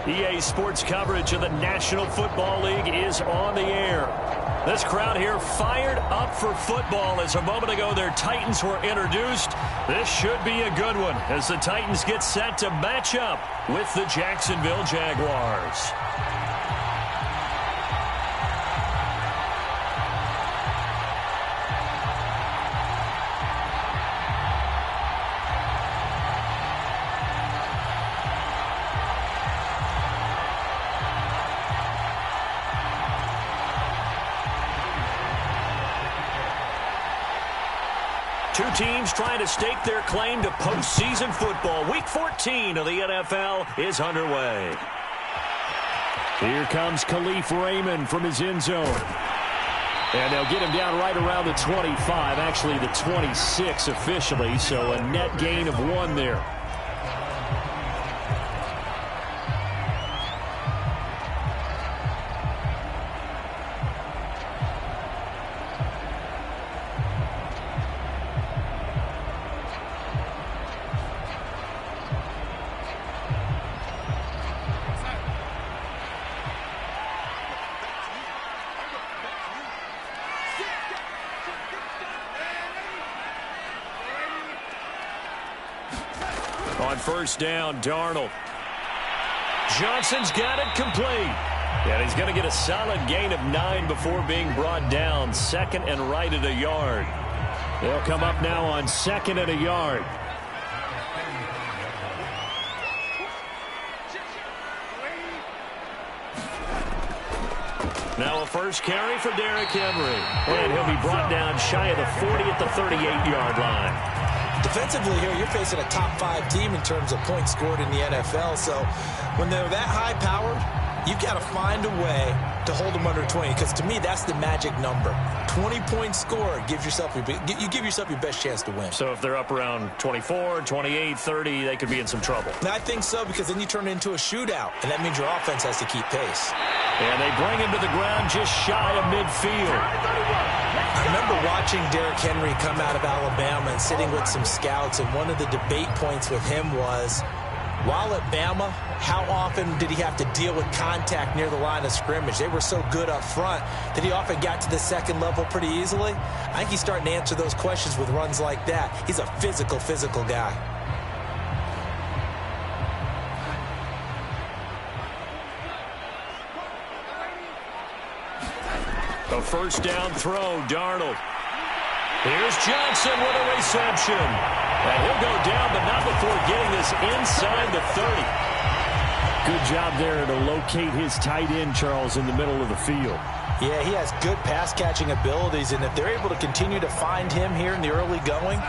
EA Sports coverage of the National Football League is on the air. This crowd here fired up for football as a moment ago their Titans were introduced. This should be a good one as the Titans get set to match up with the Jacksonville Jaguars. Two teams trying to stake their claim to postseason football. Week 14 of the NFL is underway. Here comes Khalif Raymond from his end zone. And they'll get him down right around the 25, actually the 26 officially, so a net gain of 1 there. On first down, Darnold. Johnson's got it complete. And he's going to get a solid gain of 9 before being brought down. Second and right at a yard. They'll come up now on second and a yard. Now a first carry for Derrick Henry. And he'll be brought down shy of the 40 at the 38-yard line. Defensively here, you're facing a top 5 team in terms of points scored in the NFL. So when they're that high-powered, you've got to find a way to hold them under 20. Because to me, that's the magic number. 20 points scored, you give yourself your best chance to win. So if they're up around 24, 28, 30, they could be in some trouble. I think so, because then you turn it into a shootout, and that means your offense has to keep pace. And they bring him to the ground just shy of midfield. I remember watching Derrick Henry come out of Alabama and sitting with some scouts, and one of the debate points with him was, while at Bama, how often did he have to deal with contact near the line of scrimmage? They were so good up front that he often got to the second level pretty easily. I think he's starting to answer those questions with runs like that. He's a physical guy. A first down throw, Darnold. Here's Johnson with a reception. And he'll go down, but not before getting this inside the 30. Good job there to locate his tight end, Charles, in the middle of the field. Yeah, he has good pass-catching abilities, and if they're able to continue to find him here in the early going,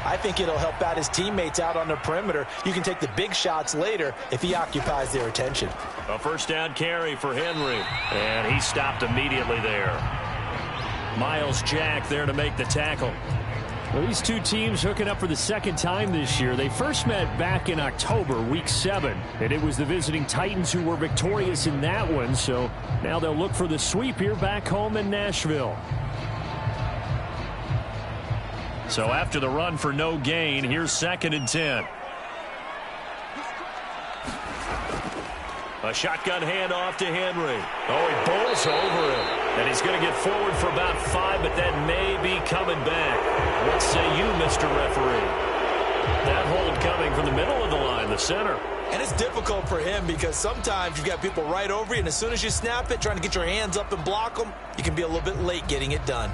I think it'll help out his teammates out on the perimeter. You can take the big shots later if he occupies their attention. A first down carry for Henry, and he stopped immediately there. Miles Jack there to make the tackle. Well, these two teams hooking up for the second time this year. They first met back in October, week 7, and it was the visiting Titans who were victorious in that one, so now they'll look for the sweep here back home in Nashville. So after the run for no gain, here's 2nd and 10. A shotgun handoff to Henry. Oh, he bowls over him. And he's going to get forward for about 5, but that may be coming back. What say you, Mr. Referee? That hold coming from the middle of the line, the center. And it's difficult for him because sometimes you've got people right over you, and as soon as you snap it, trying to get your hands up and block them, you can be a little bit late getting it done.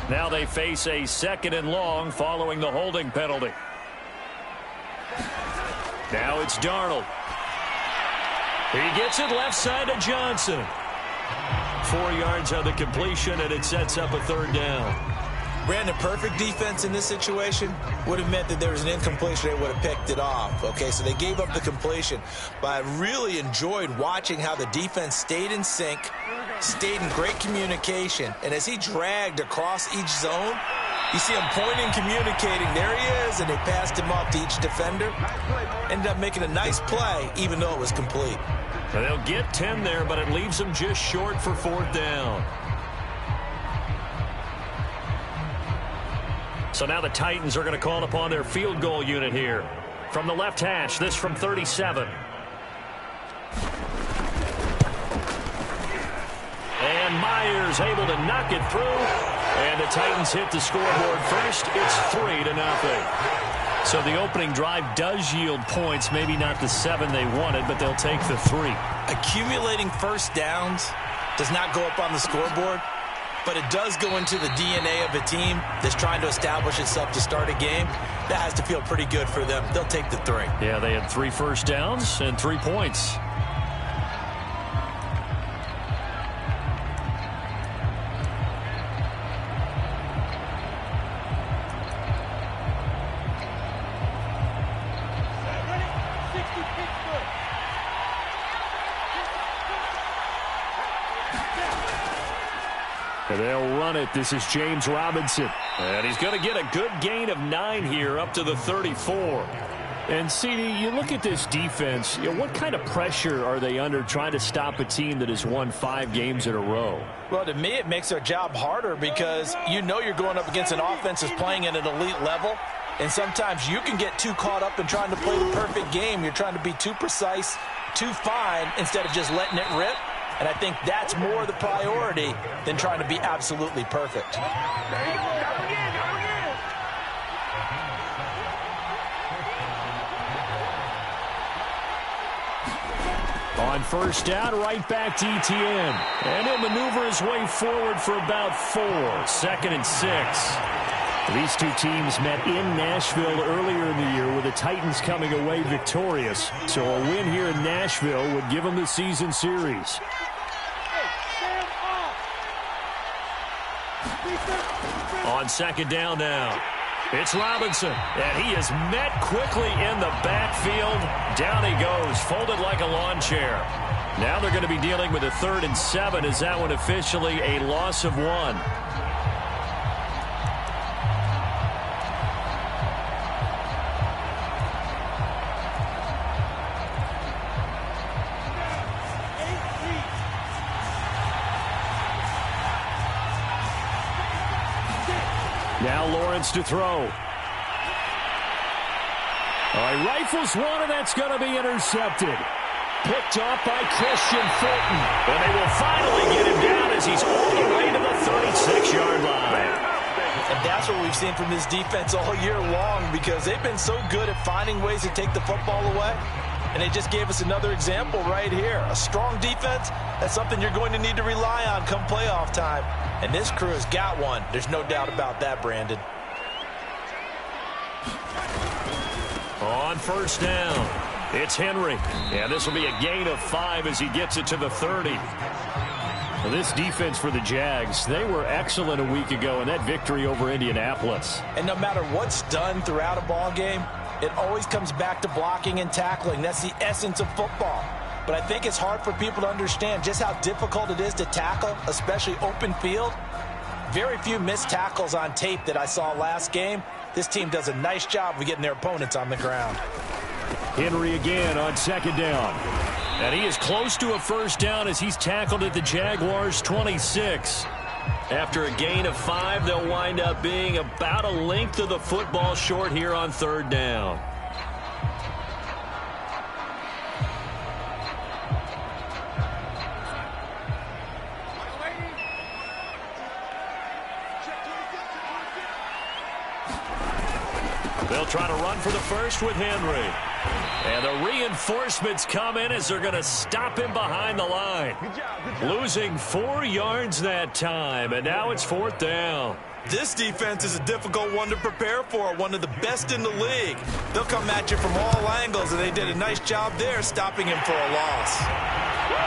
Now they face a 2nd and long following the holding penalty. Now it's Darnold. He gets it left side to Johnson. 4 yards on the completion, and it sets up a 3rd down. Brandon, perfect defense in this situation would have meant that there was an incompletion. They would have picked it off. Okay, so they gave up the completion. But I really enjoyed watching how the defense stayed in sync, stayed in great communication. And as he dragged across each zone, you see him pointing, communicating. There he is, and they passed him off to each defender. Ended up making a nice play, even though it was complete. And they'll get 10 there, but it leaves them just short for 4th down. So now the Titans are going to call upon their field goal unit here. From the left hash, this from 37. And Myers able to knock it through. And the Titans hit the scoreboard first. It's 3-0. So the opening drive does yield points. Maybe not the 7 they wanted, but they'll take the 3. Accumulating first downs does not go up on the scoreboard, but it does go into the DNA of a team that's trying to establish itself to start a game. That has to feel pretty good for them. They'll take the 3. Yeah, they had 3 first downs and 3 points. They'll run it. This is James Robinson. And he's going to get a good gain of 9 here up to the 34. And, CD, you look at this defense, what kind of pressure are they under trying to stop a team that has won 5 games in a row? Well, to me, it makes their job harder because you know you're going up against an offense that's playing at an elite level. And sometimes you can get too caught up in trying to play the perfect game. You're trying to be too precise, too fine, instead of just letting it rip. And I think that's more the priority than trying to be absolutely perfect. On first down, right back to ETN. And he'll maneuver his way forward for about 4. 2nd and 6. These two teams met in Nashville earlier in the year with the Titans coming away victorious. So a win here in Nashville would give them the season series. On second down now, it's Robinson, and he is met quickly in the backfield. Down he goes, folded like a lawn chair. Now they're going to be dealing with a 3rd and 7. Is that one officially a loss of 1? Now Lawrence to throw. All right, rifles one, and that's going to be intercepted. Picked off by Christian Fulton. And they will finally get him down as he's all the way to the 36-yard line. And that's what we've seen from this defense all year long because they've been so good at finding ways to take the football away. And they just gave us another example right here. A strong defense, that's something you're going to need to rely on come playoff time. And this crew has got one. There's no doubt about that, Brandon. On first down, it's Henry. And this will be a gain of 5 as he gets it to the 30. Well, this defense for the Jags, they were excellent a week ago in that victory over Indianapolis. And no matter what's done throughout a ball game, it always comes back to blocking and tackling. That's the essence of football. But I think it's hard for people to understand just how difficult it is to tackle, especially open field. Very few missed tackles on tape that I saw last game. This team does a nice job of getting their opponents on the ground. Henry again on second down. And he is close to a first down as he's tackled at the Jaguars' 26. After a gain of 5, they'll wind up being about a length of the football short here on 3rd down. They'll try to run for the first with Henry. And the reinforcements come in as they're going to stop him behind the line. Losing 4 yards that time, and now it's 4th down. This defense is a difficult one to prepare for, one of the best in the league. They'll come at you from all angles, and they did a nice job there stopping him for a loss.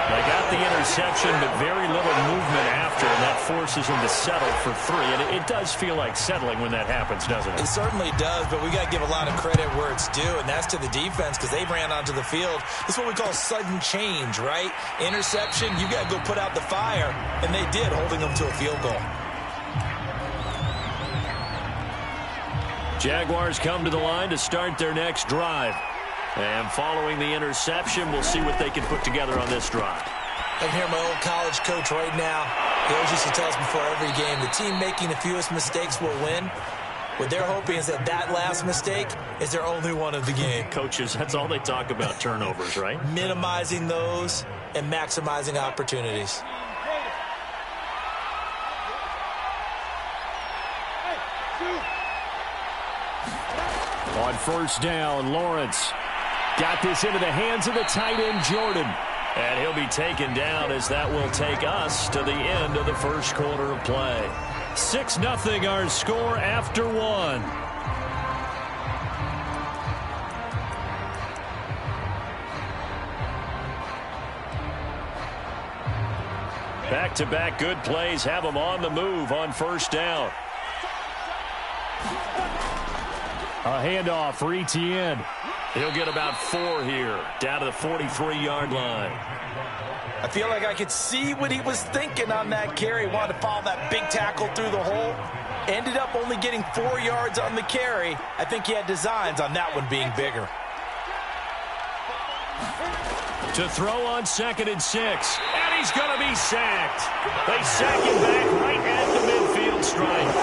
They got the interception, but very little movement after, and that forces them to settle for 3. And it does feel like settling when that happens, doesn't it? It certainly does, but we got to give a lot of credit where it's due, and that's to the defense because they ran onto the field. This is what we call sudden change, right? Interception, you got to go put out the fire, and they did, holding them to a field goal. Jaguars come to the line to start their next drive. And following the interception, we'll see what they can put together on this drive. I can hear my old college coach right now. He always used to tell us before every game, the team making the fewest mistakes will win. What they're hoping is that last mistake is their only one of the game. Coaches, that's all they talk about, turnovers, right? Minimizing those and maximizing opportunities. On first down, Lawrence got this into the hands of the tight end, Jordan. And he'll be taken down as that will take us to the end of the first quarter of play. 6-0 our score after one. Back-to-back good plays have them on the move on first down. A handoff for Etienne. He'll get about 4 here, down to the 43-yard line. I feel like I could see what he was thinking on that carry. Wanted to follow that big tackle through the hole. Ended up only getting 4 yards on the carry. I think he had designs on that one being bigger. To throw on 2nd and 6. And he's going to be sacked. They sack him back right at the midfield stripe.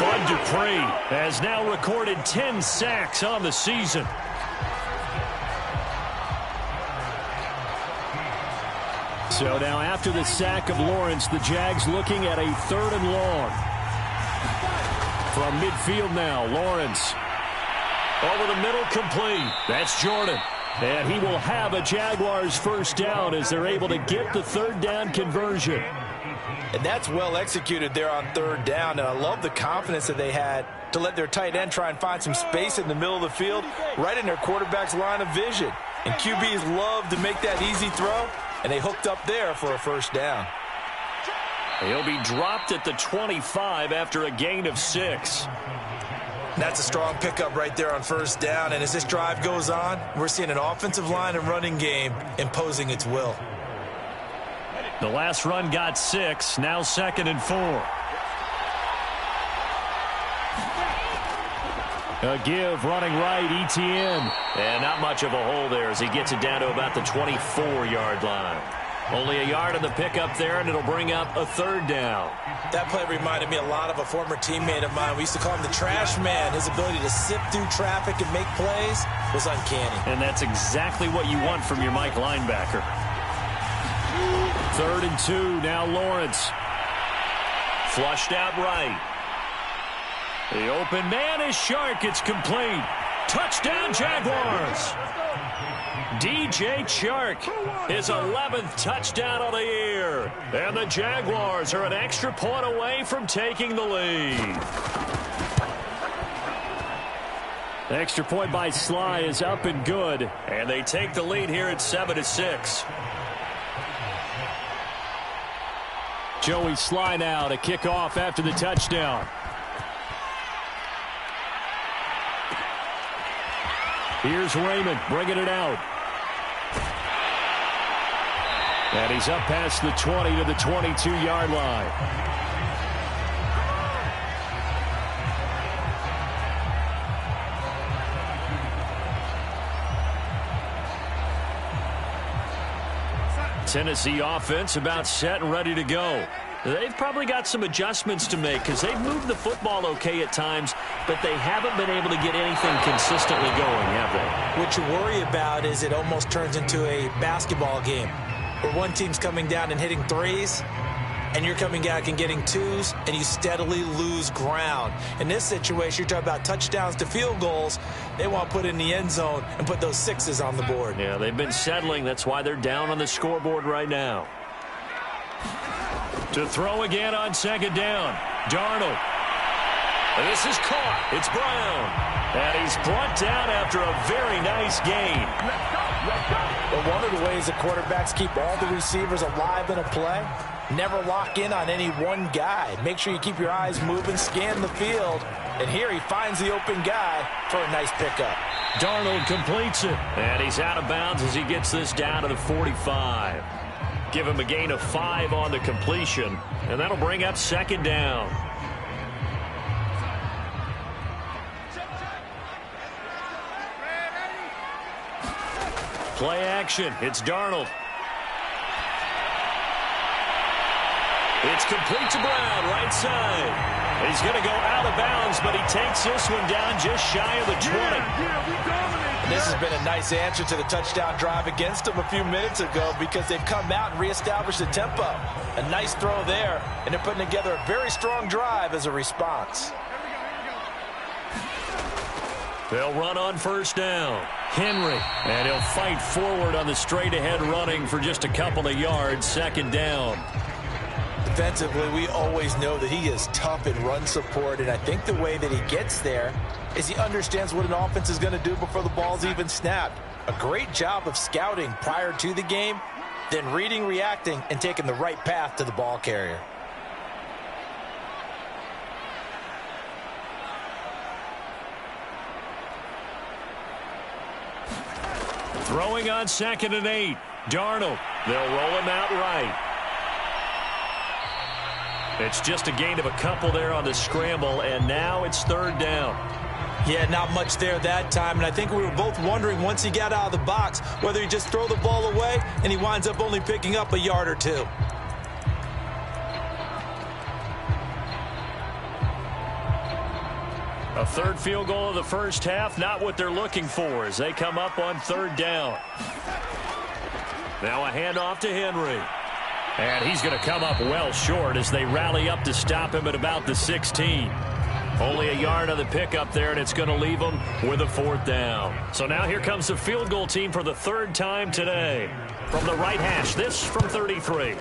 Bud Dupree has now recorded 10 sacks on the season. So now after the sack of Lawrence, the Jags looking at a 3rd and long. From midfield now, Lawrence. Over the middle, complete. That's Jordan. And he will have a Jaguars first down as they're able to get the 3rd down conversion. And that's well executed there on 3rd down. And I love the confidence that they had to let their tight end try and find some space in the middle of the field, right in their quarterback's line of vision. And QBs love to make that easy throw. And they hooked up there for a first down. He'll be dropped at the 25 after a gain of 6. That's a strong pickup right there on first down. And as this drive goes on, we're seeing an offensive line and running game imposing its will. The last run got 6. Now 2nd and 4. A give running right, Etienne. And not much of a hole there as he gets it down to about the 24-yard line. Only a yard on the pickup there, and it'll bring up a 3rd down. That play reminded me a lot of a former teammate of mine. We used to call him the trash man. His ability to sift through traffic and make plays was uncanny. And that's exactly what you want from your Mike linebacker. 3rd and 2, now Lawrence. Flushed out right. The open man is Shark. It's complete. Touchdown, Jaguars. DJ Chark, his 11th touchdown of the year. And the Jaguars are an extra point away from taking the lead. The extra point by Sly is up and good. And they take the lead here at 7-6. Joey Sly now to kick off after the touchdown. Here's Raymond bringing it out. And he's up past the 20 to the 22-yard line. Tennessee offense about set and ready to go. They've probably got some adjustments to make because they've moved the football okay at times, but they haven't been able to get anything consistently going, have they? What you worry about is it almost turns into a basketball game where one team's coming down and hitting threes, and you're coming back and getting twos, and you steadily lose ground. In this situation, you're talking about touchdowns to field goals. They want to put in the end zone and put those sixes on the board. Yeah, they've been settling. That's why they're down on the scoreboard right now. To throw again on 2nd down. Darnold. And this is caught. It's Brown. And he's brought down after a very nice gain. But one of the ways that quarterbacks keep all the receivers alive in a play, never lock in on any one guy. Make sure you keep your eyes moving, scan the field. And here he finds the open guy for a nice pickup. Darnold completes it. And he's out of bounds as he gets this down to the 45. Give him a gain of 5 on the completion. And that'll bring up 2nd down. Play action. It's Darnold. It's complete to Brown, right side. He's going to go out of bounds, but he takes this one down just shy of the 20. This has been a nice answer to the touchdown drive against them a few minutes ago because they've come out and reestablished the tempo. A nice throw there, and they're putting together a very strong drive as a response. They'll run on first down. Henry, and he'll fight forward on the straight-ahead running for just a couple of yards. Second down. Defensively, we always know that he is tough in run support, and I think the way that he gets there is he understands what an offense is going to do before the ball's even snapped. A great job of scouting prior to the game, then reading, reacting, and taking the right path to the ball carrier. Throwing on 2nd and 8. Darnold. They'll roll him out right. It's just a gain of a couple there on the scramble, and now it's 3rd down. Yeah, not much there that time, and I think we were both wondering once he got out of the box whether he just throw the ball away and he winds up only picking up a yard or two. A 3rd field goal of the first half, not what they're looking for as they come up on 3rd down. Now a handoff to Henry. And he's going to come up well short as they rally up to stop him at about the 16. Only a yard on the pickup there, and it's going to leave them with a 4th down. So now here comes the field goal team for the 3rd time today. From the right hash, this from 33.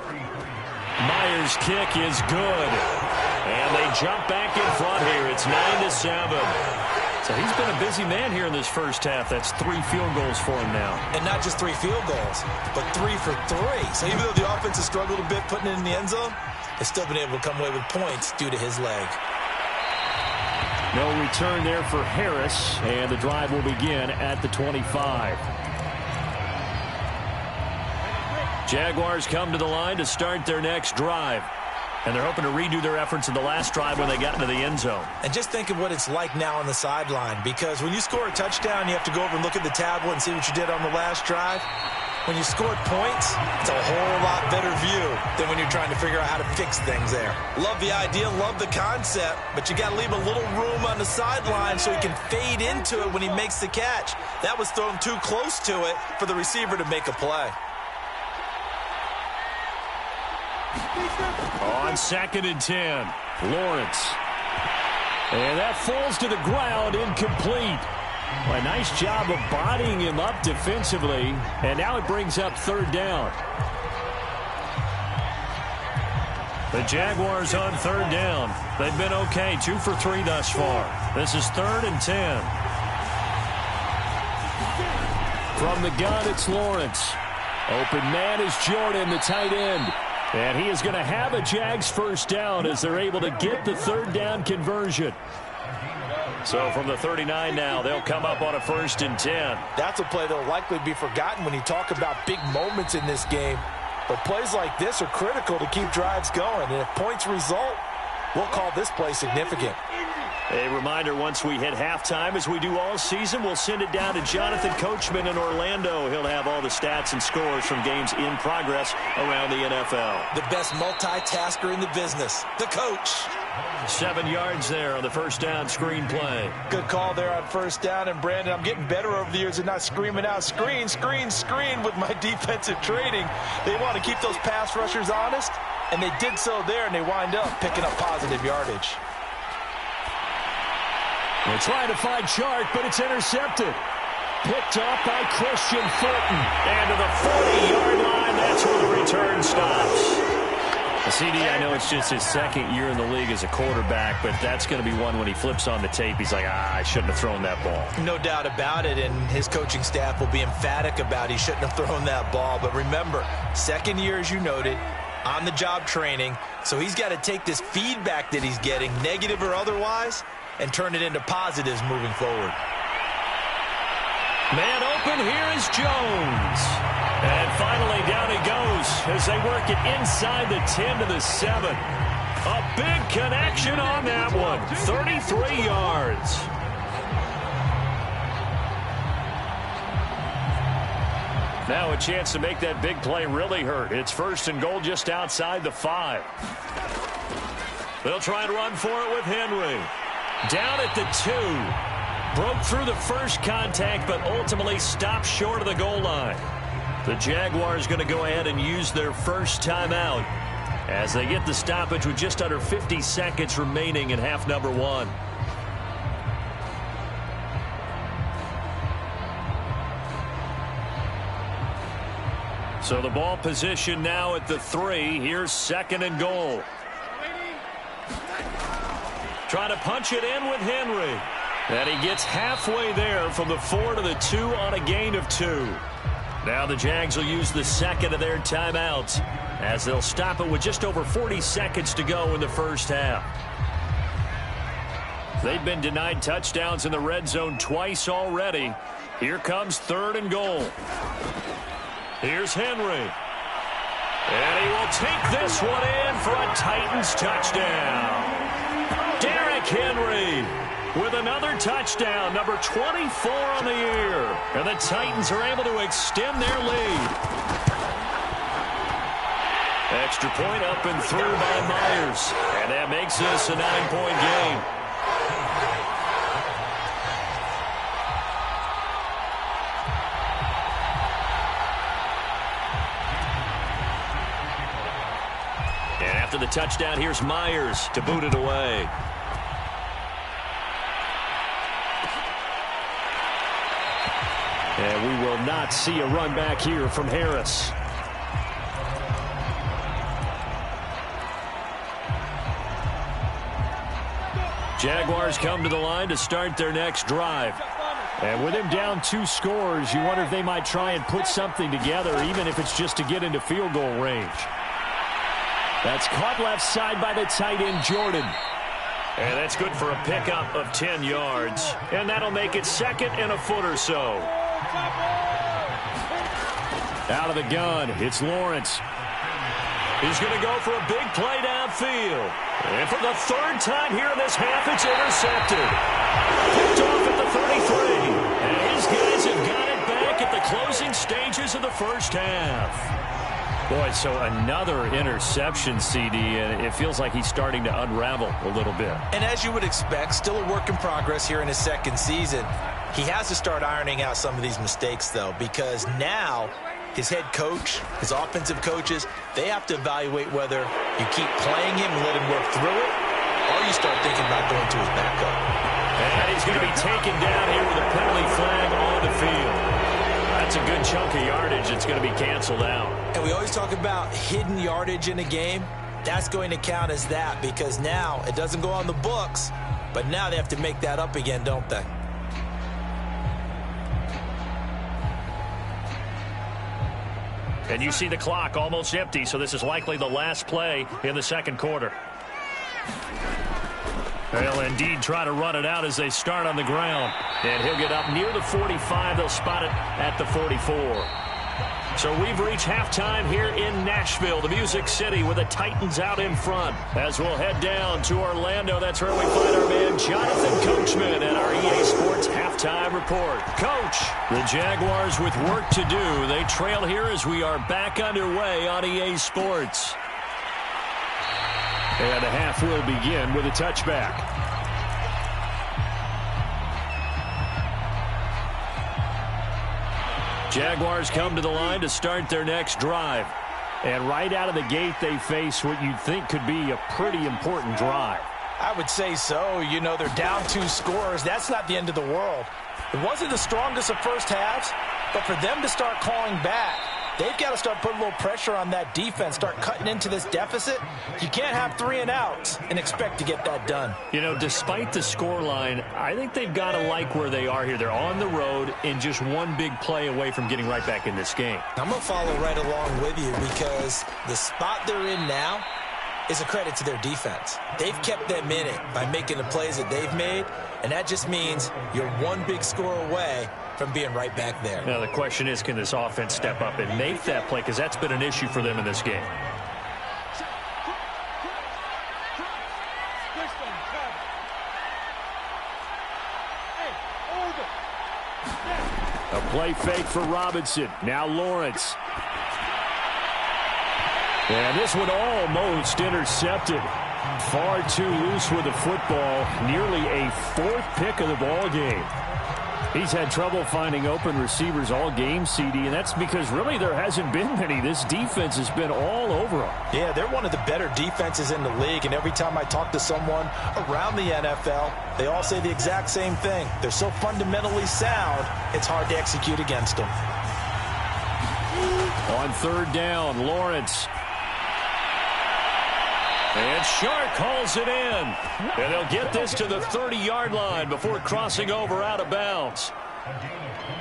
Myers' kick is good. And they jump back in front here. It's 9-7. So he's been a busy man here in this first half. That's 3 field goals for him now. And not just 3 field goals, but 3 for 3. So even though the offense has struggled a bit putting it in the end zone, they've still been able to come away with points due to his leg. No return there for Harris, and the drive will begin at the 25. Jaguars come to the line to start their next drive. And they're hoping to redo their efforts in the last drive when they got into the end zone. And just think of what it's like now on the sideline, because when you score a touchdown, you have to go over and look at the tablet and see what you did on the last drive. When you scored points, it's a whole lot better view than when you're trying to figure out how to fix things there. Love the idea, love the concept, but you got to leave a little room on the sideline so he can fade into it when he makes the catch. That was thrown too close to it for the receiver to make a play. On 2nd and 10, Lawrence. And that falls to the ground, incomplete. Well, a nice job of bodying him up defensively, and now it brings up 3rd down. The Jaguars on 3rd down. They've been okay, 2 for 3 thus far. This is 3rd and 10. From the gun, it's Lawrence. Open man is Jordan, the tight end. And he is going to have a Jags first down as they're able to get the 3rd down conversion. So from the 39 now, they'll come up on a 1st and 10. That's a play that will likely be forgotten when you talk about big moments in this game. But plays like this are critical to keep drives going. And if points result, we'll call this play significant. A reminder, once we hit halftime, as we do all season, we'll send it down to Jonathan Coachman in Orlando. He'll have all the stats and scores from games in progress around the NFL. The best multitasker in the business, the coach. 7 yards there on the first down screen play. Good call there on first down. And, Brandon, I'm getting better over the years at not screaming out screen, screen, screen with my defensive training. They want to keep those pass rushers honest, and they did so there, and they wind up picking up positive yardage. They're trying to find Chark, but it's intercepted. Picked off by Christian Fulton. And to the 40-yard line, that's where the return stops. CD, I know it's just his 2nd year in the league as a quarterback, but that's going to be one when he flips on the tape. He's like, I shouldn't have thrown that ball. No doubt about it, and his coaching staff will be emphatic about he shouldn't have thrown that ball. But remember, 2nd year, as you noted, on-the-job training, so he's got to take this feedback that he's getting, negative or otherwise, and turn it into positives moving forward. Man open, here is Jones. And finally down he goes as they work it inside the 10 to the 7. A big connection on that one. 33 yards. Now a chance to make that big play really hurt. It's 1st and goal just outside the 5. They'll try and run for it with Henry. Down at the 2. Broke through the first contact, but ultimately stopped short of the goal line. The Jaguars going to go ahead and use their first timeout as they get the stoppage with just under 50 seconds remaining in half number 1. So the ball position now at the 3. Here's 2nd and goal. Trying to punch it in with Henry. And he gets halfway there from the 4 to the 2 on a gain of 2. Now the Jags will use the 2nd of their timeouts as they'll stop it with just over 40 seconds to go in the first half. They've been denied touchdowns in the red zone twice already. Here comes 3rd and goal. Here's Henry. And he will take this one in for a Titans touchdown. Derrick Henry with another touchdown, number 24 on the year. And the Titans are able to extend their lead. Extra point up and through by Myers. And that makes this a 9-point game. And after the touchdown, here's Myers to boot it away. And we will not see a run back here from Harris. Jaguars come to the line to start their next drive. And with him down 2 scores, you wonder if they might try and put something together, even if it's just to get into field goal range. That's caught left side by the tight end, Jordan. And that's good for a pickup of 10 yards. And that'll make it 2nd and a foot or so. Out of the gun, it's Lawrence. He's going to go for a big play downfield. And for the 3rd time here in this half, it's intercepted. Picked off at the 33. And his guys have got it back at the closing stages of the first half. Boy, so another interception, CD, and it feels like he's starting to unravel a little bit. And as you would expect, still a work in progress here in his 2nd season. He has to start ironing out some of these mistakes, though, because now his head coach, his offensive coaches, they have to evaluate whether you keep playing him and let him work through it, or you start thinking about going to his backup. And he's going to be taken down here with a penalty flag on the field. That's a good chunk of yardage that's going to be canceled out. And we always talk about hidden yardage in a game. That's going to count as that because now it doesn't go on the books, but now they have to make that up again, don't they? And you see the clock almost empty, so this is likely the last play in the 2nd quarter. They'll indeed try to run it out as they start on the ground. And he'll get up near the 45. They'll spot it at the 44. So we've reached halftime here in Nashville, the Music City, with the Titans out in front. As we'll head down to Orlando, that's where we find our man Jonathan Coachman at our EA Sports Halftime Report. Coach, the Jaguars with work to do. They trail here as we are back underway on EA Sports. And the half will begin with a touchback. Jaguars come to the line to start their next drive. And right out of the gate, they face what you'd think could be a pretty important drive. I would say so. You know, they're down 2 scores. That's not the end of the world. It wasn't the strongest of first halves, but for them to start calling back, they've got to start putting a little pressure on that defense, start cutting into this deficit. You can't have 3 and outs and expect to get that done. You know, despite the scoreline, I think they've got to like where they are here. They're on the road and just one big play away from getting right back in this game. I'm going to follow right along with you because the spot they're in now is a credit to their defense. They've kept them in it by making the plays that they've made, and that just means you're one big score away from being right back there. Now the question is, can this offense step up and make that play? Because that's been an issue for them in this game. A play fake for Robinson. Now Lawrence. And this one almost intercepted. Far too loose with the football. Nearly a fourth pick of the ball game. He's had trouble finding open receivers all game, CD, and that's because really there hasn't been many. This defense has been all over him. Yeah, they're one of the better defenses in the league, and every time I talk to someone around the NFL, they all say the exact same thing. They're so fundamentally sound, it's hard to execute against them. On third down, Lawrence. And Shark hauls it in. And they'll get this to the 30-yard line before crossing over out of bounds.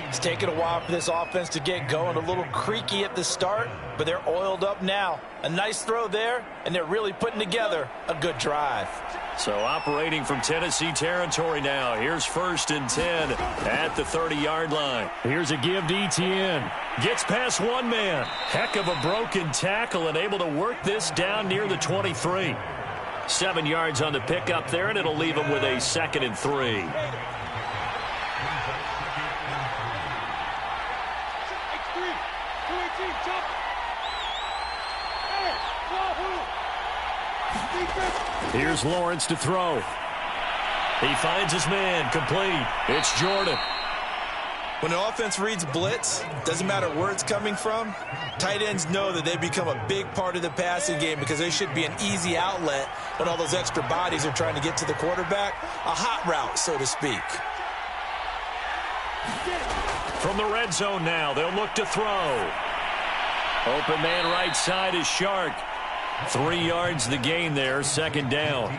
It's taken a while for this offense to get going. A little creaky at the start, but they're oiled up now. A nice throw there, and they're really putting together a good drive. So operating from Tennessee territory now. Here's 1st and 10 at the 30-yard line. Here's a give to Etienne. Gets past one man. Heck of a broken tackle and able to work this down near the 23. 7 yards on the pickup there, and it'll leave him with a 2nd and 3. Here's Lawrence to throw. He finds his man, complete. It's Jordan. When the offense reads blitz, doesn't matter where it's coming from, tight ends know that they become a big part of the passing game because they should be an easy outlet when all those extra bodies are trying to get to the quarterback. A hot route, so to speak. From the red zone now, they'll look to throw. Open man right side is Shark. 3 yards the gain there, 2nd down.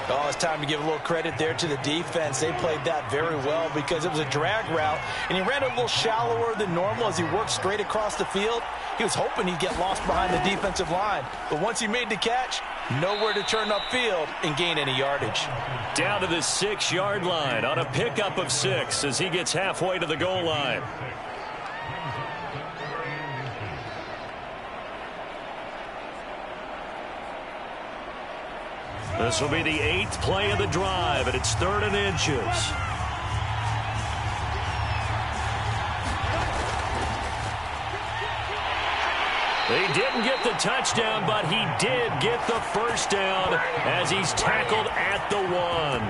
Oh, it's time to give a little credit there to the defense. They played that very well because it was a drag route, and he ran a little shallower than normal as he worked straight across the field. He was hoping he'd get lost behind the defensive line, but once he made the catch, nowhere to turn upfield and gain any yardage. Down to the 6-yard line on a pickup of 6 as he gets halfway to the goal line. This will be the 8th play of the drive, and it's 3rd and inches. He didn't get the touchdown, but he did get the first down as he's tackled at the 1.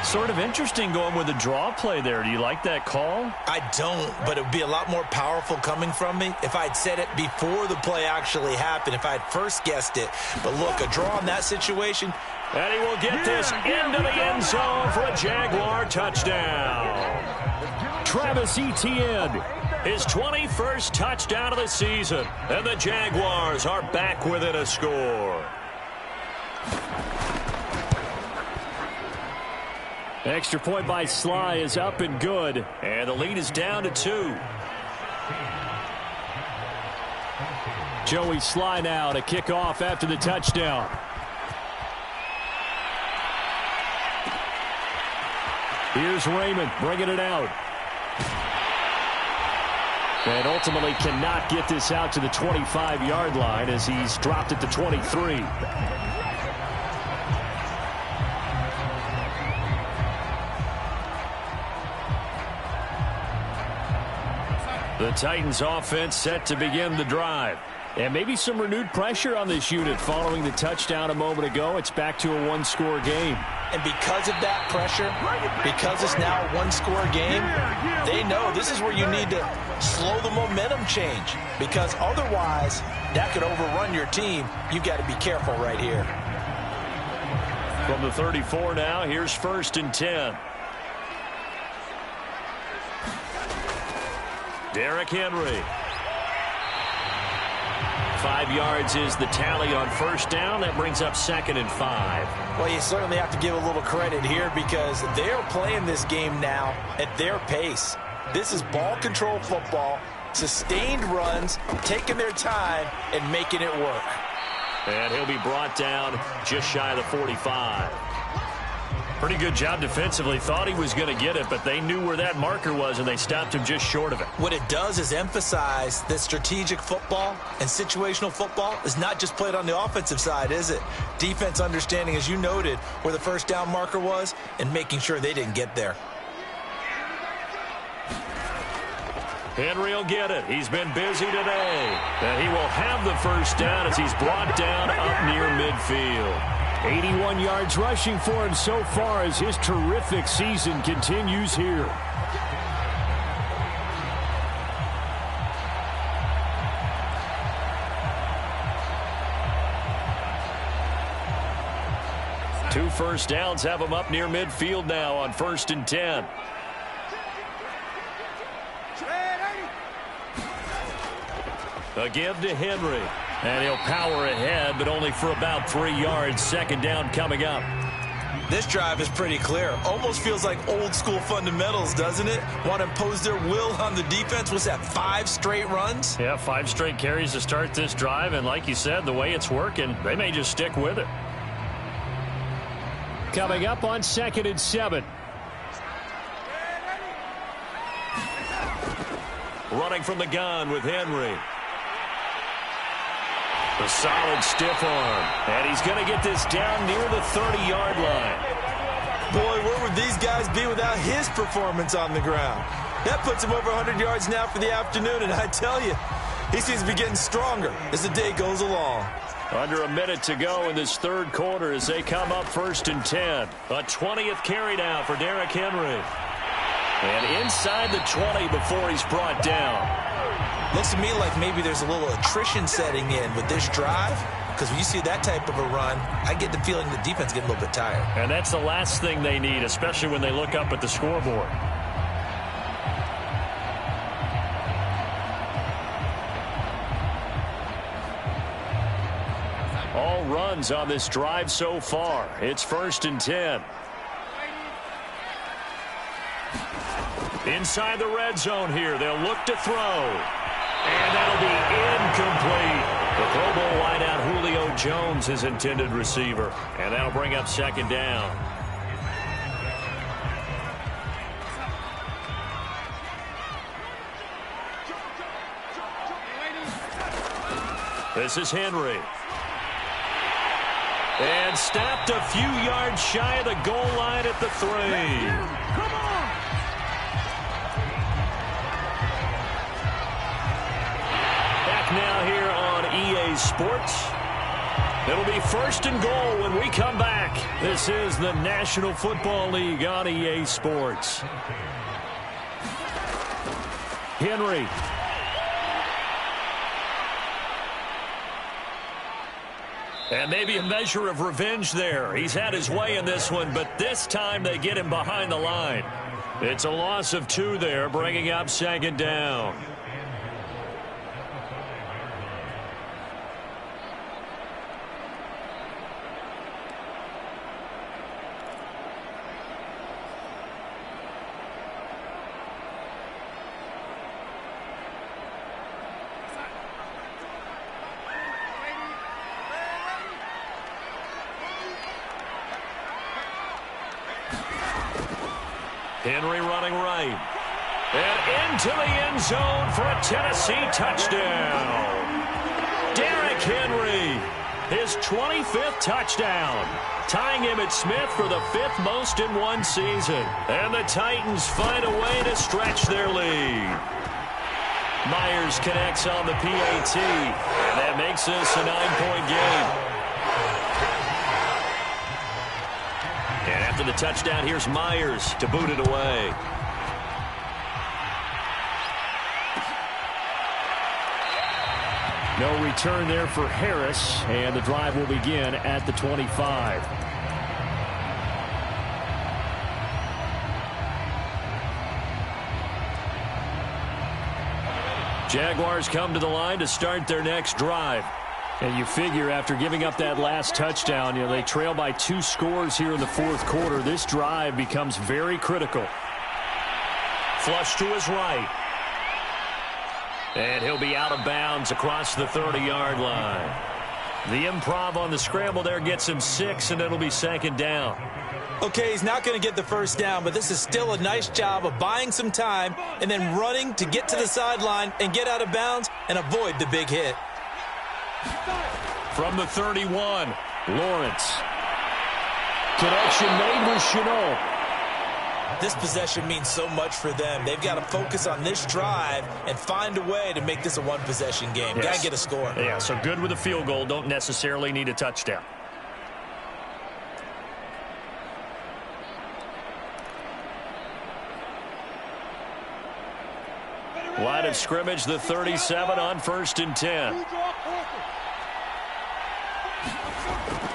Sort of interesting going with a draw play there. Do you like that call? I don't, but it would be a lot more powerful coming from me if I'd said it before the play actually happened, if I'd first guessed it. But look, a draw in that situation. And he will get this into the end zone for a Jaguar touchdown. Travis Etienne, his 21st touchdown of the season. And the Jaguars are back within a score. Extra point by Sly is up and good. And the lead is down to 2. Joey Sly now to kick off after the touchdown. Here's Raymond bringing it out. And ultimately cannot get this out to the 25-yard line as he's dropped at the 23. The Titans offense set to begin the drive. And maybe some renewed pressure on this unit following the touchdown a moment ago. It's back to a one-score game. And because of that pressure, because it's now a one-score game, they know this is where you need to slow the momentum change. Because otherwise, that could overrun your team. You've got to be careful right here. From the 34 now, here's 1st and 10. Derrick Henry. 5 yards is the tally on 1st down. That brings up 2nd and 5. Well, you certainly have to give a little credit here because they're playing this game now at their pace. This is ball control football, sustained runs, taking their time and making it work. And he'll be brought down just shy of the 45. Pretty good job defensively. Thought he was going to get it, but they knew where that marker was, and they stopped him just short of it. What it does is emphasize that strategic football and situational football is not just played on the offensive side, is it? Defense understanding, as you noted, where the 1st down marker was and making sure they didn't get there. Henry will get it. He's been busy today. And he will have the 1st down as he's brought down up near midfield. 81 yards rushing for him so far as his terrific season continues here. Two first downs have him up near midfield now on 1st and 10. A give to Henry. And he'll power ahead, but only for about 3 yards. 2nd down coming up. This drive is pretty clear. Almost feels like old school fundamentals, doesn't it? Want to impose their will on the defense. What's that, 5 straight runs? Yeah, 5 straight carries to start this drive. And like you said, the way it's working, they may just stick with it. Coming up on 2nd and 7. Running from the gun with Henry. A solid stiff arm. And he's going to get this down near the 30-yard line. Boy, where would these guys be without his performance on the ground? That puts him over 100 yards now for the afternoon, and I tell you, he seems to be getting stronger as the day goes along. Under a minute to go in this 3rd quarter as they come up 1st and 10. A 20th carry now for Derrick Henry. And inside the 20 before he's brought down. Looks to me like maybe there's a little attrition setting in with this drive, because when you see that type of a run, I get the feeling the defense getting a little bit tired. And that's the last thing they need, especially when they look up at the scoreboard. All runs on this drive so far. It's 1st and 10. Inside the red zone here. They'll look to throw. And that'll be incomplete. The Pro Bowl wideout Julio Jones, his intended receiver. And that'll bring up 2nd down. This is Henry. And stopped a few yards shy of the goal line at the 3. Come on! Now here on EA Sports. It'll be 1st and goal when we come back. This is the National Football League on EA Sports. Henry. And maybe a measure of revenge there. He's had his way in this one, but this time they get him behind the line. It's a loss of 2 there, bringing up 2nd down. Henry running right. And into the end zone for a Tennessee touchdown. Derrick Henry, his 25th touchdown, tying him at Smith for the 5th most in one season. And the Titans find a way to stretch their lead. Myers connects on the PAT, and that makes this a 9-point game. And after the touchdown, here's Myers to boot it away. No return there for Harris, and the drive will begin at the 25. Jaguars come to the line to start their next drive. And you figure after giving up that last touchdown, they trail by 2 scores here in the 4th quarter. This drive becomes very critical. Flush to his right. And he'll be out of bounds across the 30-yard line. The improv on the scramble there gets him 6, and it'll be 2nd down. Okay, he's not going to get the first down, but this is still a nice job of buying some time and then running to get to the sideline and get out of bounds and avoid the big hit. From the 31, Lawrence. Connection made with Chenault. This possession means so much for them. They've got to focus on this drive and find a way to make this a one-possession game. Yes. Got to get a score. Yeah, so good with a field goal. Don't necessarily need a touchdown. Line of scrimmage, the 37 on 1st and 10.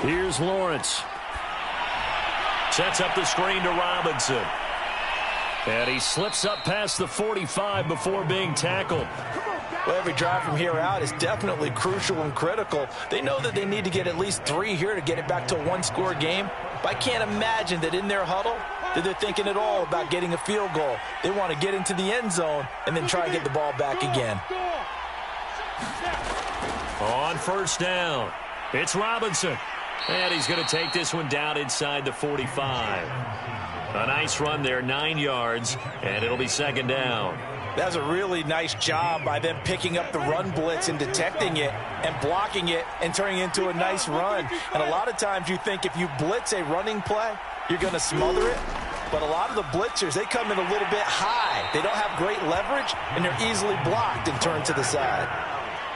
Here's Lawrence. Sets up the screen to Robinson. And he slips up past the 45 before being tackled. Well, every drive from here out is definitely crucial and critical. They know that they need to get at least 3 here to get it back to a one-score game. But I can't imagine that in their huddle that they're thinking at all about getting a field goal. They want to get into the end zone and then try and get the ball back again. On 1st down, it's Robinson. And he's going to take this one down inside the 45. A nice run there, 9 yards, and it'll be 2nd down. That's a really nice job by them picking up the run blitz and detecting it and blocking it and turning it into a nice run. And a lot of times you think if you blitz a running play, you're going to smother it. But a lot of the blitzers, they come in a little bit high. They don't have great leverage, and they're easily blocked and turned to the side.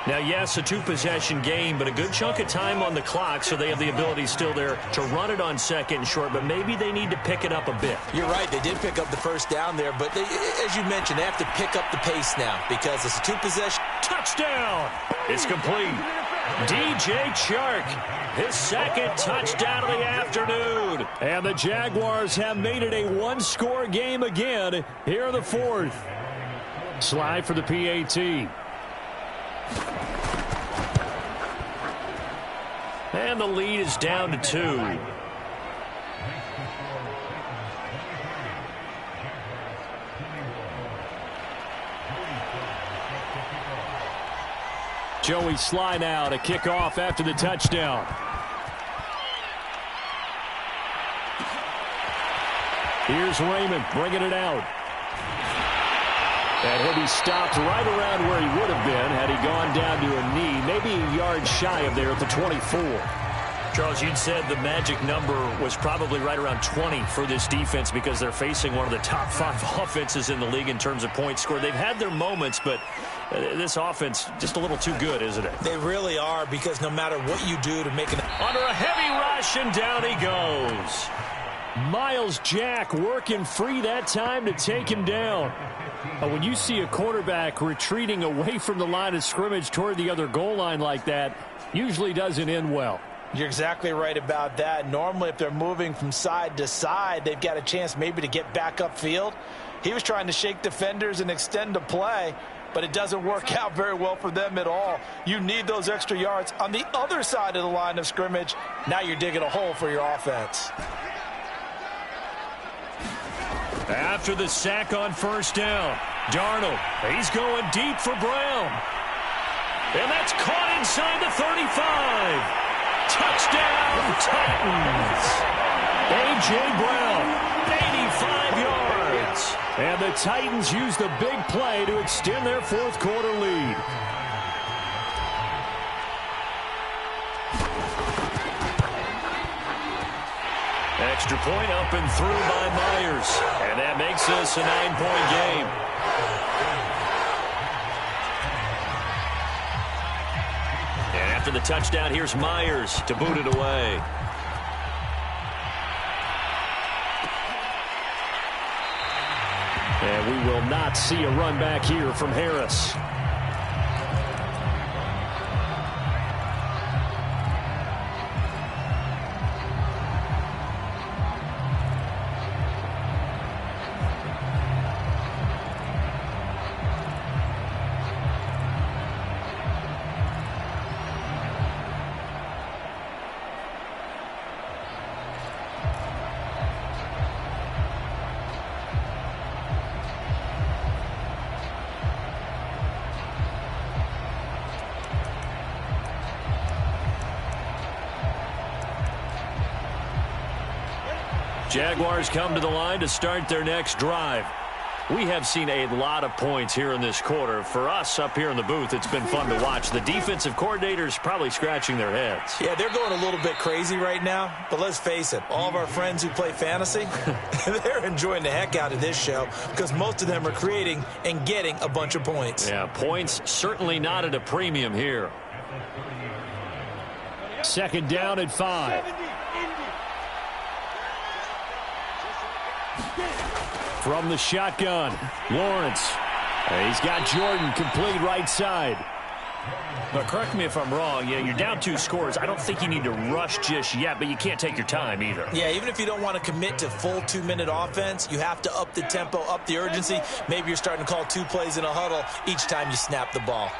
Now, yes, a 2-possession game, but a good chunk of time on the clock, so they have the ability still there to run it on 2nd and short, but maybe they need to pick it up a bit. You're right. They did pick up the 1st down there, but they, as you mentioned, they have to pick up the pace now because it's a 2-possession. Touchdown! It's complete. DJ Chark, his 2nd touchdown of the afternoon. And the Jaguars have made it a one-score game again here in the 4th. Slide for the PAT. And the lead is down to 2. Joey Sly now to kick off after the touchdown. Here's Raymond bringing it out. And he'll be stopped right around where he would have been had he gone down to a knee, maybe a yard shy of there at the 24. Charles, you'd said the magic number was probably right around 20 for this defense because they're facing one of the top 5 offenses in the league in terms of points scored. They've had their moments, but this offense just a little too good, isn't it? They really are, because no matter what you do to make an... Under a heavy rush, and down he goes. Miles Jack working free that time to take him down. When you see a quarterback retreating away from the line of scrimmage toward the other goal line like that, usually doesn't end well. You're exactly right about that. Normally, if they're moving from side to side, they've got a chance maybe to get back upfield. He was trying to shake defenders and extend the play, but it doesn't work out very well for them at all. You need those extra yards on the other side of the line of scrimmage. Now you're digging a hole for your offense. After the sack on 1st down, Darnold, he's going deep for Brown. And that's caught inside the 35. Touchdown, Titans. A.J. Brown, 85 yards. And the Titans use the big play to extend their 4th quarter lead. Extra point up and through by Myers. And that makes this a 9-point game. And after the touchdown, here's Myers to boot it away. And we will not see a run back here from Harris. Jaguars come to the line to start their next drive. We have seen a lot of points here in this quarter. For us up here in the booth, it's been fun to watch. The defensive coordinators probably scratching their heads. Yeah, they're going a little bit crazy right now. But let's face it, all of our friends who play fantasy, they're enjoying the heck out of this show because most of them are creating and getting a bunch of points. Yeah, points certainly not at a premium here. 2nd down at 5. From the shotgun, Lawrence. He's got Jordan complete right side. But correct me if I'm wrong, you're down 2 scores. I don't think you need to rush just yet, but you can't take your time either. Yeah, even if you don't want to commit to full 2-minute offense, you have to up the tempo, up the urgency. Maybe you're starting to call 2 plays in a huddle each time you snap the ball.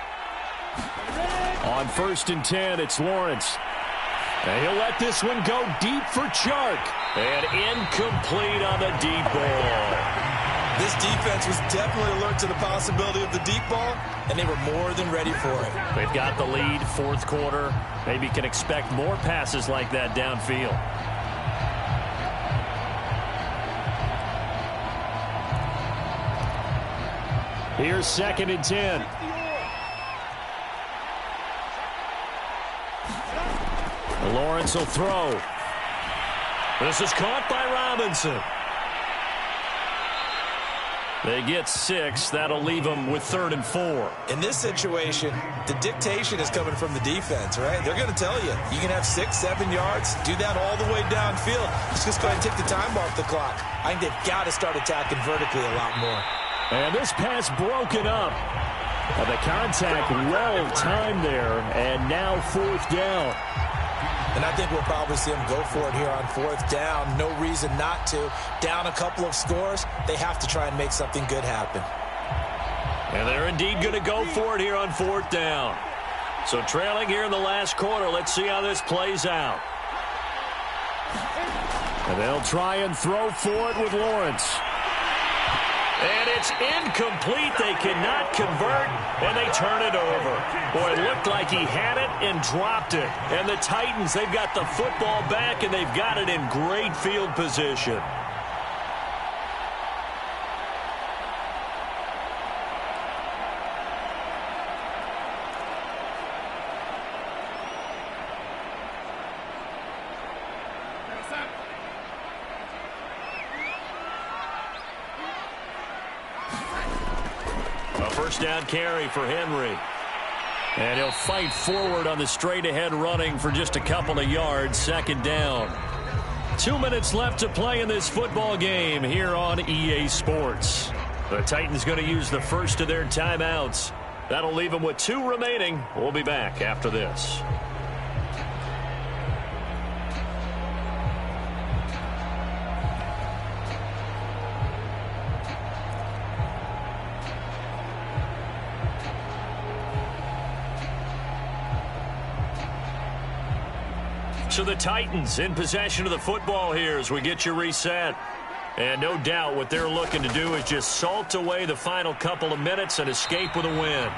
On 1st and 10, it's Lawrence. And he'll let this one go deep for Chark. And incomplete on the deep ball. This defense was definitely alert to the possibility of the deep ball, and they were more than ready for it. They've got the lead, 4th quarter. Maybe can expect more passes like that downfield. Here's 2nd and 10. Lawrence will throw. This is caught by Robinson. They get 6. That'll leave them with 3rd and 4. In this situation, the dictation is coming from the defense, right? They're going to tell you, you can have 6, 7 yards, do that all the way downfield. Let's just go ahead and take the time off the clock. I think they've got to start attacking vertically a lot more. And this pass broken up. The contact well timed there, and now 4th down. And I think we'll probably see them go for it here on 4th down. No reason not to. Down a couple of scores, they have to try and make something good happen. And they're indeed going to go for it here on 4th down. So trailing here in the last quarter, let's see how this plays out. And they'll try and throw for it with Lawrence. And it's incomplete. They cannot convert, and they turn it over. Boy, it looked like he had it and dropped it. And the Titans, they've got the football back, and they've got it in great field position. First down carry for Henry. And he'll fight forward on the straight-ahead running for just a couple of yards. 2nd down. 2 minutes left to play in this football game here on EA Sports. The Titans going to use the first of their timeouts. That'll leave them with 2 remaining. We'll be back after this. So the Titans in possession of the football here as we get you reset. And no doubt what they're looking to do is just salt away the final couple of minutes and escape with a win.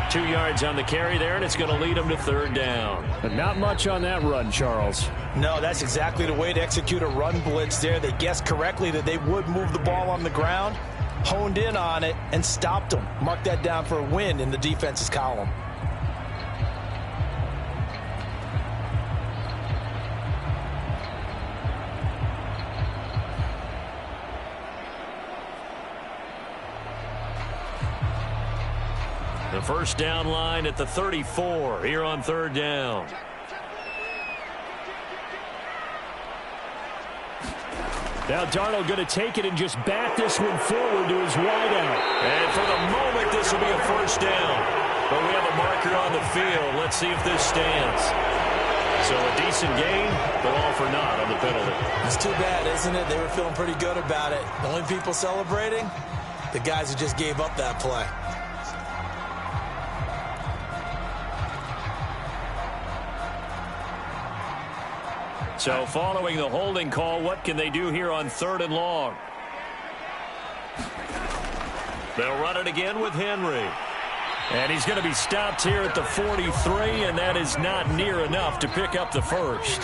2 yards on the carry there, and it's going to lead them to 3rd down. But not much on that run, Charles. No, that's exactly the way to execute a run blitz there. They guessed correctly that they would move the ball on the ground, honed in on it, and stopped them. Mark that down for a win in the defense's column. The first down line at the 34 here on 3rd down. Now Darnold going to take it and just bat this one forward to his wideout. And for the moment, this will be a first down. But we have a marker on the field. Let's see if this stands. So a decent gain, but all for naught on the penalty. It's too bad, isn't it? They were feeling pretty good about it. The only people celebrating, the guys who just gave up that play. So following the holding call, what can they do here on 3rd and long? They'll run it again with Henry. And he's going to be stopped here at the 43, and that is not near enough to pick up the first.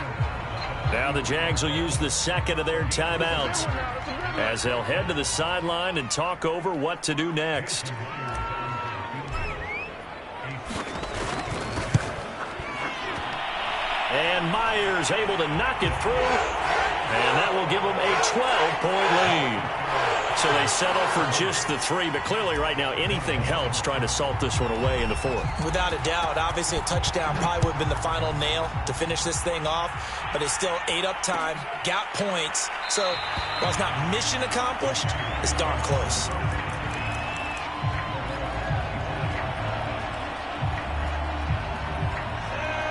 Now the Jags will use the 2nd of their timeouts as they'll head to the sideline and talk over what to do next. And Myers able to knock it through. And that will give them a 12-point lead. So they settle for just the 3. But clearly right now anything helps trying to salt this one away in the 4th. Without a doubt. Obviously a touchdown probably would have been the final nail to finish this thing off. But it's still ate up time. Got points. So while it's not mission accomplished, it's darn close.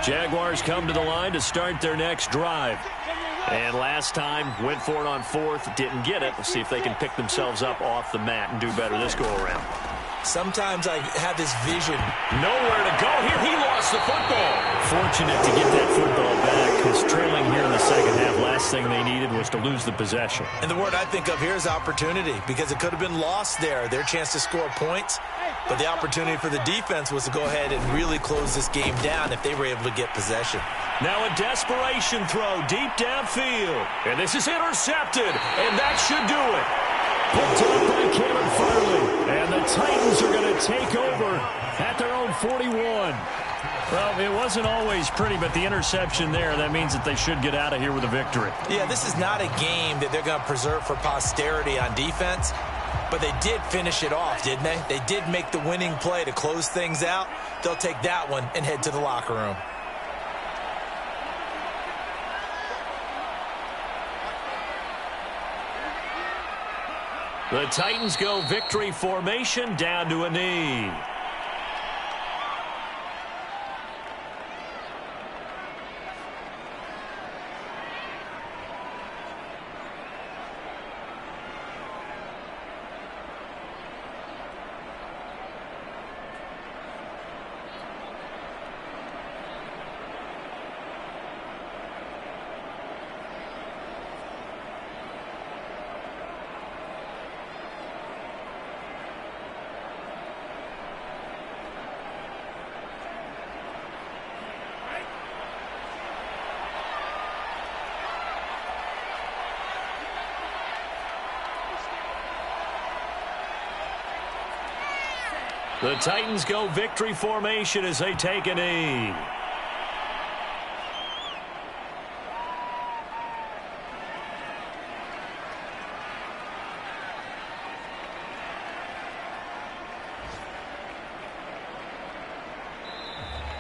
Jaguars come to the line to start their next drive. And last time, went for it on fourth, didn't get it. We'll see if they can pick themselves up off the mat and do better this go-around. Sometimes I have this vision. Nowhere to go here. He lost the football. Fortunate to get that football back, because trailing here in the second half, last thing they needed was to lose the possession. And the word I think of here is opportunity, because it could have been lost there. Their chance to score points. But the opportunity for the defense was to go ahead and really close this game down if they were able to get possession. Now a desperation throw deep downfield. And this is intercepted, and that should do it. Picked up by Caleb Farley. And the Titans are going to take over at their own 41. Well, it wasn't always pretty, but the interception there, that means that they should get out of here with a victory. Yeah, this is not a game that they're going to preserve for posterity on defense. But they did finish it off, didn't they? They did make the winning play to close things out. They'll take that one and head to the locker room. The Titans go victory formation down to a knee. The Titans go victory formation as they take a knee.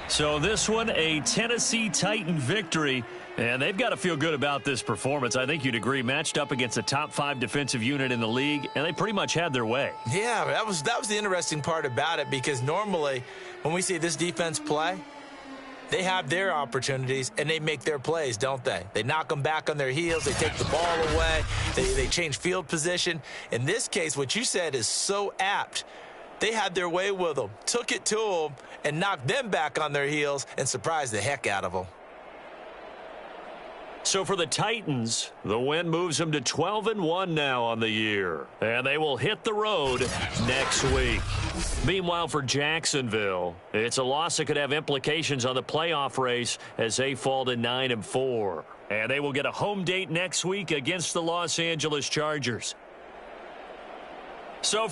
So this one, a Tennessee Titan victory, and they've got to feel good about this performance. I think you'd agree, matched up against a top 5 defensive unit in the league, and they pretty much had their way. Yeah, that was the interesting part about it, because normally when we see this defense play, they have their opportunities and they make their plays, don't they? They knock them back on their heels. They take the ball away. They change field position. In this case, what you said is so apt. They had their way with them, took it to them, and knocked them back on their heels and surprised the heck out of them. So for the Titans, the win moves them to 12-1 now on the year. And they will hit the road next week. Meanwhile, for Jacksonville, it's a loss that could have implications on the playoff race as they fall to 9-4. And they will get a home date next week against the Los Angeles Chargers. So